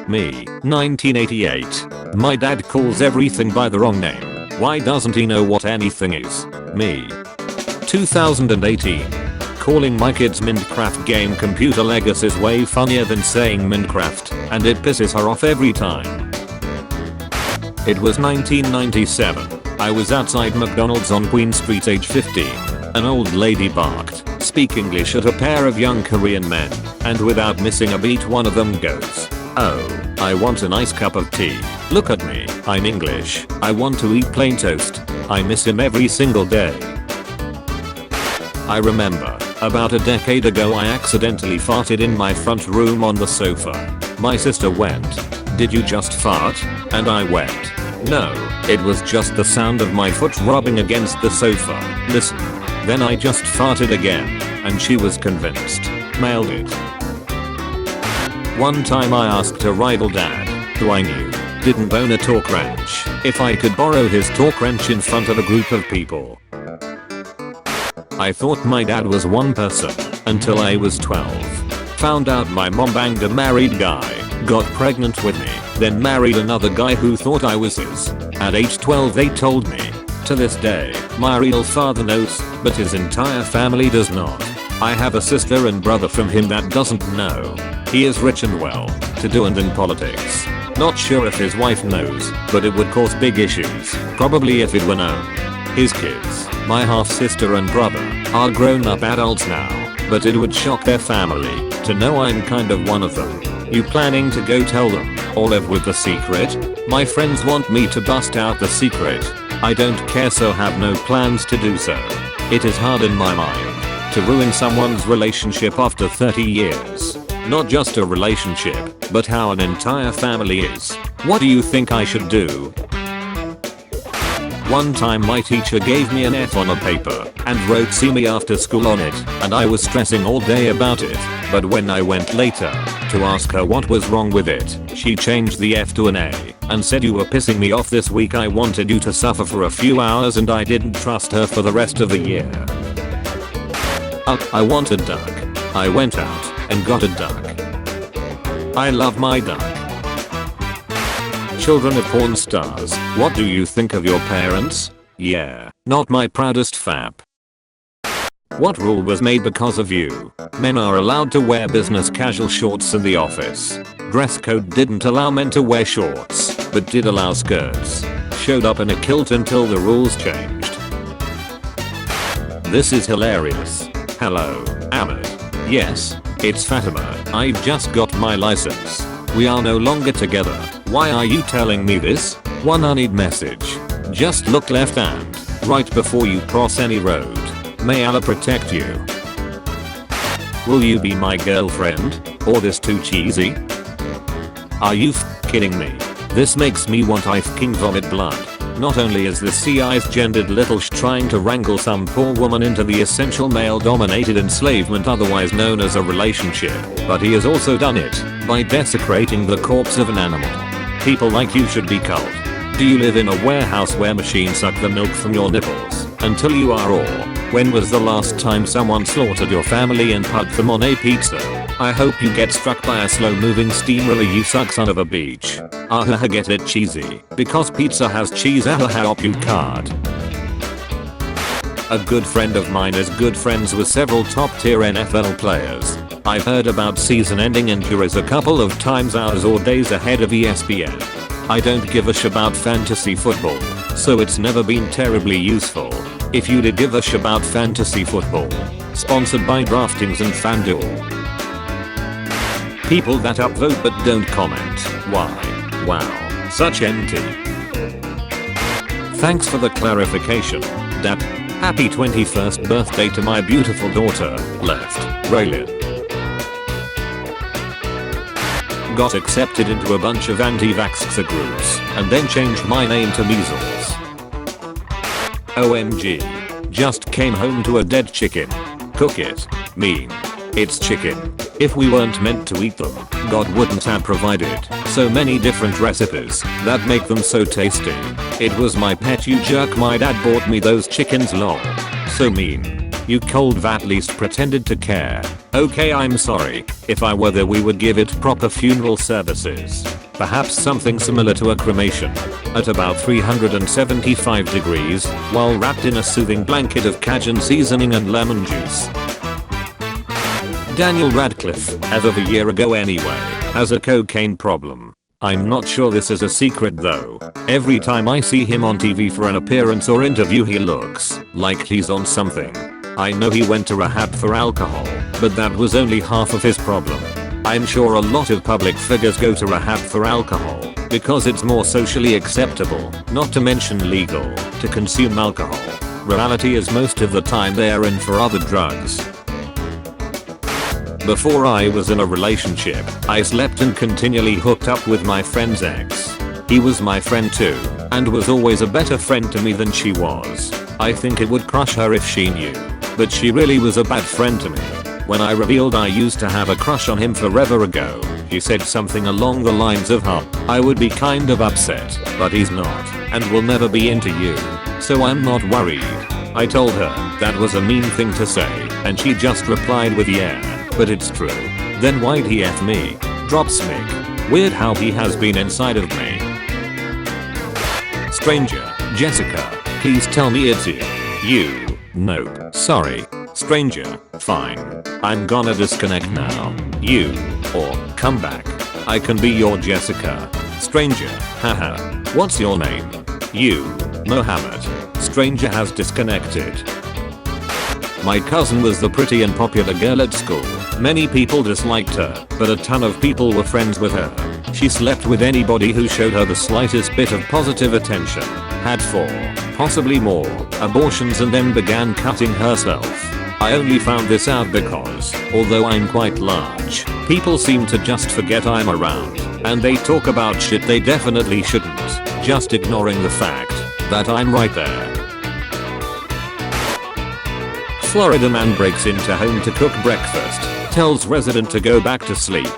Me, 1988. My dad calls everything by the wrong name. Why doesn't he know what anything is? Me. 2018. Calling my kids Minecraft game computer Legos is way funnier than saying Minecraft, and it pisses her off every time. It was 1997. I was outside McDonald's on Queen Street age 15. An old lady barked, speak English at a pair of young Korean men, and without missing a beat one of them goes, "Oh, I want a nice cup of tea. Look at me, I'm English. I want to eat plain toast. I miss him every single day." I remember, about a decade ago I accidentally farted in my front room on the sofa. My sister went, "Did you just fart?" And I went, "No, it was just the sound of my foot rubbing against the sofa. Listen." Then I just farted again, and she was convinced. Mailed it. One time I asked a rival dad, who I knew didn't own a torque wrench, if I could borrow his torque wrench in front of a group of people. I thought my dad was one person, until I was 12. Found out my mom banged a married guy, got pregnant with me, then married another guy who thought I was his. At age 12 they told me. To this day, my real father knows, but his entire family does not. I have a sister and brother from him that doesn't know. He is rich and well to do and in politics. Not sure if his wife knows, but it would cause big issues, probably if it were known. His kids, my half sister and brother, are grown up adults now, but it would shock their family to know I'm kind of one of them. You planning to go tell them, or live with the secret? My friends want me to bust out the secret. I don't care, so have no plans to do so. It is hard in my mind to ruin someone's relationship after 30 years. Not just a relationship, but how an entire family is. What do you think I should do? One time my teacher gave me an F on a paper and wrote "see me after school" on it, and I was stressing all day about it, but when I went later to ask her what was wrong with it, she changed the F to an A and said, "You were pissing me off this week. I wanted you to suffer for a few hours," and I didn't trust her for the rest of the year. I want a duck. I went out and got a duck. I love my duck. Children of porn stars, what do you think of your parents? Yeah, not my proudest fap. What rule was made because of you? Men are allowed to wear business casual shorts in the office. Dress code didn't allow men to wear shorts, but did allow skirts. Showed up in a kilt until the rules changed. This is hilarious. Hello, Ahmed. Yes, it's Fatima. I've just got my license. We are no longer together. Why are you telling me this? One unread message. Just look left and right before you cross any road. May Allah protect you. Will you be my girlfriend? Or this too cheesy? Are you kidding me? This makes me want I fucking vomit blood. Not only is this CI's gendered little trying to wrangle some poor woman into the essential male-dominated enslavement otherwise known as a relationship, but he has also done it by desecrating the corpse of an animal. People like you should be culled. Do you live in a warehouse where machines suck the milk from your nipples until you are or when was the last time someone slaughtered your family and put them on a pizza? I hope you get struck by a slow-moving steamroller, you suck son of a beach. Ahaha, get it cheesy, because pizza has cheese. Ahaha, op you card. A good friend of mine is good friends with several top-tier NFL players. I've heard about season-ending injuries a couple of times, hours or days ahead of ESPN. I don't give a sh about fantasy football, so it's never been terribly useful. If you did give a sh about fantasy football, sponsored by DraftKings and FanDuel. People that upvote but don't comment. Why? Wow, such empty. Thanks for the clarification, Dad. Happy 21st birthday to my beautiful daughter, left, Braylon. Got accepted into a bunch of anti-vaxxer groups, and then changed my name to Measles. OMG. Just came home to a dead chicken. Cook it. Mean. It's chicken. If we weren't meant to eat them, God wouldn't have provided so many different recipes that make them so tasty. It was my pet, you jerk. My dad bought me those chickens, lol. So mean. You cold vat least pretended to care. Okay, I'm sorry. If I were there we would give it proper funeral services. Perhaps something similar to a cremation. At about 375 degrees, while wrapped in a soothing blanket of Cajun seasoning and lemon juice. Daniel Radcliffe, as of a year ago anyway, has a cocaine problem. I'm not sure this is a secret though. Every time I see him on TV for an appearance or interview he looks like he's on something. I know he went to rehab for alcohol, but that was only half of his problem. I'm sure a lot of public figures go to rehab for alcohol because it's more socially acceptable, not to mention legal, to consume alcohol. Reality is most of the time they are in for other drugs. Before I was in a relationship, I slept and continually hooked up with my friend's ex. He was my friend too, and was always a better friend to me than she was. I think it would crush her if she knew, but she really was a bad friend to me. When I revealed I used to have a crush on him forever ago, he said something along the lines of I would be kind of upset, but he's not, and will never be into you, so I'm not worried. I told her that was a mean thing to say, and she just replied with yeah, but it's true. Then why'd he F me? Drop smic. Weird how he has been inside of me. Stranger, Jessica, please tell me it's you. You. Nope. Sorry. Stranger, fine. I'm gonna disconnect now. You. Or, come back. I can be your Jessica. Stranger, haha. What's your name? You. Mohammed. Stranger has disconnected. My cousin was the pretty and popular girl at school. Many people disliked her, but a ton of people were friends with her. She slept with anybody who showed her the slightest bit of positive attention, had 4, possibly more, abortions and then began cutting herself. I only found this out because, although I'm quite large, people seem to just forget I'm around, and they talk about shit they definitely shouldn't, just ignoring the fact that I'm right there. Florida man breaks into home to cook breakfast, tells resident to go back to sleep.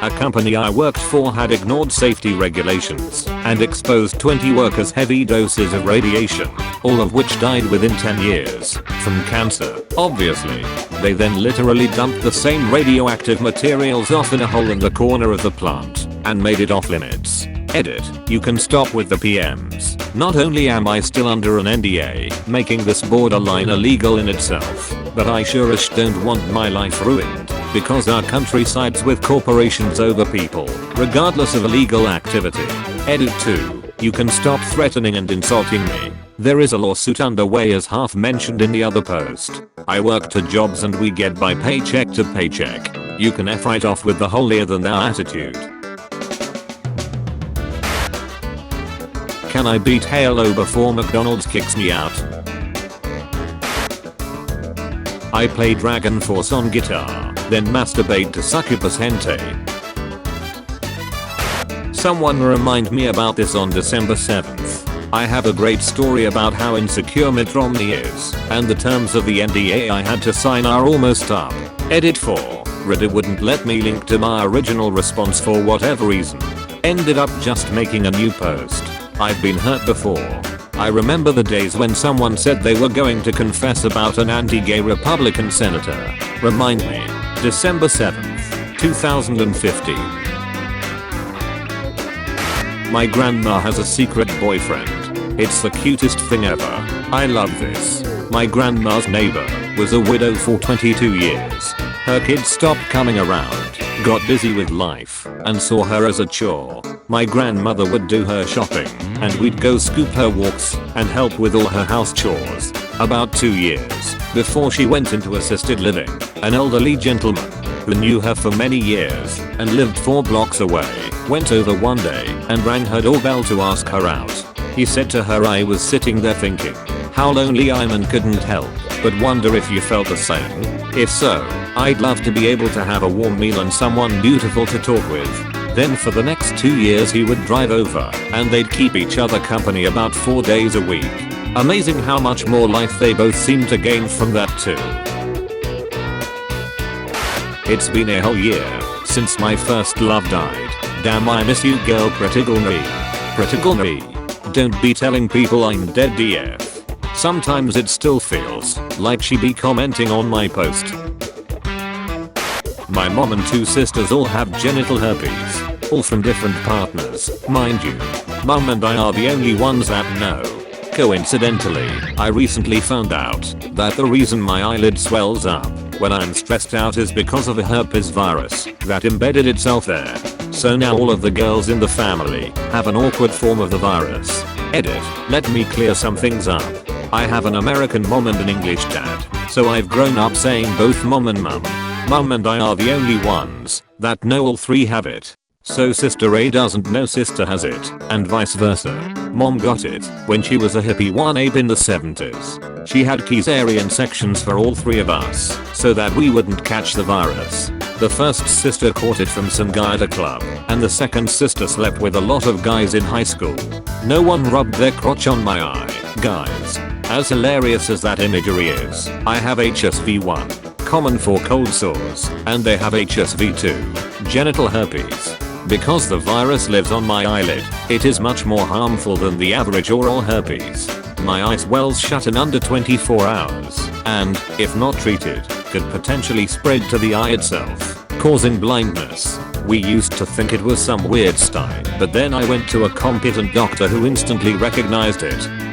A company I worked for had ignored safety regulations and exposed 20 workers heavy doses of radiation, all of which died within 10 years, from cancer, obviously. They then literally dumped the same radioactive materials off in a hole in the corner of the plant and made it off limits. Edit, you can stop with the PMs. Not only am I still under an NDA, making this borderline illegal in itself, but I sure as don't want my life ruined, because our country sides with corporations over people, regardless of illegal activity. Edit 2, you can stop threatening and insulting me. There is a lawsuit underway as half mentioned in the other post. I work 2 jobs and we get by paycheck to paycheck. You can F right off with the holier than thou attitude. Can I beat Halo before McDonald's kicks me out? I play Dragon Force on guitar, then masturbate to succubus hentai. Someone remind me about this on December 7th. I have a great story about how insecure Mitt Romney is, and the terms of the NDA I had to sign are almost up. Edit 4, Reddit wouldn't let me link to my original response for whatever reason. Ended up just making a new post. I've been hurt before. I remember the days when someone said they were going to confess about an anti-gay Republican senator. Remind me. December 7th, 2015. My grandma has a secret boyfriend. It's the cutest thing ever. I love this. My grandma's neighbor was a widow for 22 years. Her kids stopped coming around, got busy with life, and saw her as a chore. My grandmother would do her shopping, and we'd go scoop her walks and help with all her house chores. About 2 years before she went into assisted living, an elderly gentleman who knew her for many years and lived 4 blocks away went over one day and rang her doorbell to ask her out. He said to her, I was sitting there thinking how lonely I'm and couldn't help but wonder if you felt the same. If so, I'd love to be able to have a warm meal and someone beautiful to talk with. Then for the next 2 years he would drive over and they'd keep each other company about 4 days a week. Amazing how much more life they both seem to gain from that too. It's been a whole year since my first love died. Damn, I miss you, girl. Practical me. Don't be telling people I'm dead, DF. Sometimes it still feels like she be commenting on my post. My mom and 2 sisters all have genital herpes. All from different partners, mind you. Mom and I are the only ones that know. Coincidentally, I recently found out that the reason my eyelid swells up when I'm stressed out is because of a herpes virus that embedded itself there. So now all of the girls in the family have an awkward form of the virus. Edit. Let me clear some things up. I have an American mom and an English dad, so I've grown up saying both mom and mum. Mum and I are the only ones that know all 3 have it. So sister A doesn't know sister has it, and vice versa. Mom got it when she was a hippie 1 in the 70s. She had cesarean sections for all 3 of us so that we wouldn't catch the virus. The first sister caught it from some guy at a club, and the second sister slept with a lot of guys in high school. No one rubbed their crotch on my eye, guys. As hilarious as that imagery is, I have HSV1, common for cold sores, and they have HSV2, genital herpes. Because the virus lives on my eyelid, it is much more harmful than the average oral herpes. My eye swells shut in under 24 hours, and, if not treated, could potentially spread to the eye itself, causing blindness. We used to think it was some weird style, but then I went to a competent doctor who instantly recognized it.